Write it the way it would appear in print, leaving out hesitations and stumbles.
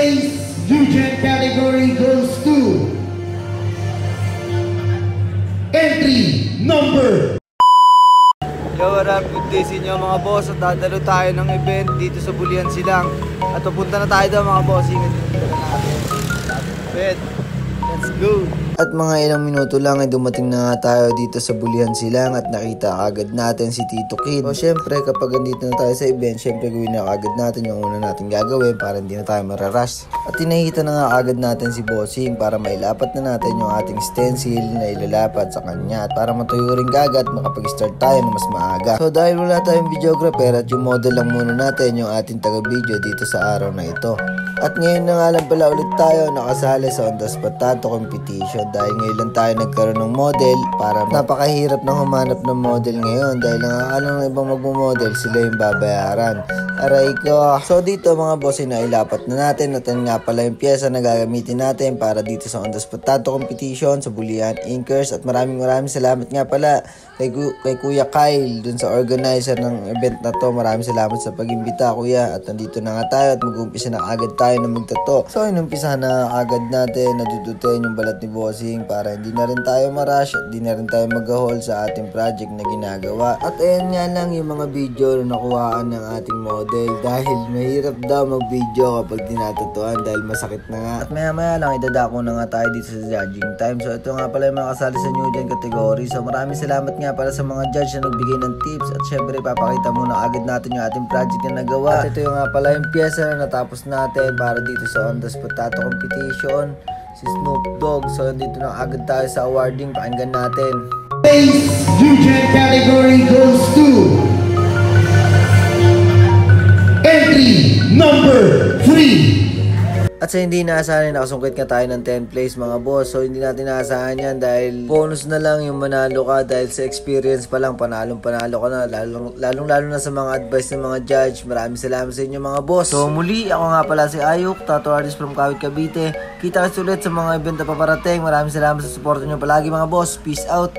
Base Judging category goes to entry number. Yo, what up? Good day sa inyo mga boss. At dadalo tayo ng event dito sa Bulian Silang. At pupunta na tayo doon mga boss. Ingat natin. Let's go! At mga ilang minuto lang ay dumating na nga tayo dito sa Bulian Silang at nakita agad natin si Tito Kid. O syempre kapag andito na tayo sa event, syempre gawin na agad natin yung una natin gagawin para hindi na tayo mararush. At tinahita na nga agad natin si Bossing para mailapat na natin yung ating stencil na ilalapat sa kanya at para matuyo rin agad makapag-start tayo na mas maaga. So dahil wala tayong videographer at yung model lang muna natin yung ating taga-video dito sa araw na ito. At ngayon na nga lang pala ulit tayo nakasali sa On The Spot Tattoo Competition dahil ngayon lang tayo nagkaroon ng model para napakahirap na humanap ng model ngayon dahil nakakalang ng ibang magmumodel sila yung babayaran. Aray ko. So dito mga boss inailapat na natin at yan nga pala yung pyesa na gagamitin natin para dito sa On The Spot Tattoo Competition sa Bulian Inkers at maraming salamat nga pala kay Kuya Kyle dun sa organizer ng event na to. Maraming salamat sa pag-imbita kuya at nandito na nga tayo at mag-umpisa na agad tayo na magtato. So inumpisa na agad natin nadudutin yung balat ni Bossing para hindi na rin tayo marash at hindi na rin tayo mag-haul sa ating project na ginagawa. At ayan nga lang yung mga video na nakuhaan ng ating model dahil mahirap daw mag-video kapag tinatatuan dahil masakit na nga. At maya lang idadako na nga tayo dito sa judging time. So ito nga pala yung mga kasali sa New Gen category. So maraming salamat nga pala sa mga judge na nagbigay ng tips at syempre papakita muna agad natin yung ating project na nagawa. At ito yung nga pala yung pyesa na natapos natin para dito sa On The Spot Tattoo Competition, si Snoop Dogg. So dito na agad tayo sa awarding, pakinggan natin. Base Judging category goes to entry number 3. At sa hindi naasahan, nakasungkit nga tayo ng 10th place mga boss. So hindi natin naasahan yan dahil bonus na lang yung manalo ka dahil sa experience pa lang panalo ka na. Lalong na sa mga advice ng mga judge. Maraming salamat sa inyo mga boss. So muli, ako nga pala si Ayuk, tattoo artist from Kawit, Cavite. Kita kasi ulit sa mga event na paparating. Maraming salamat sa support nyo palagi mga boss. Peace out!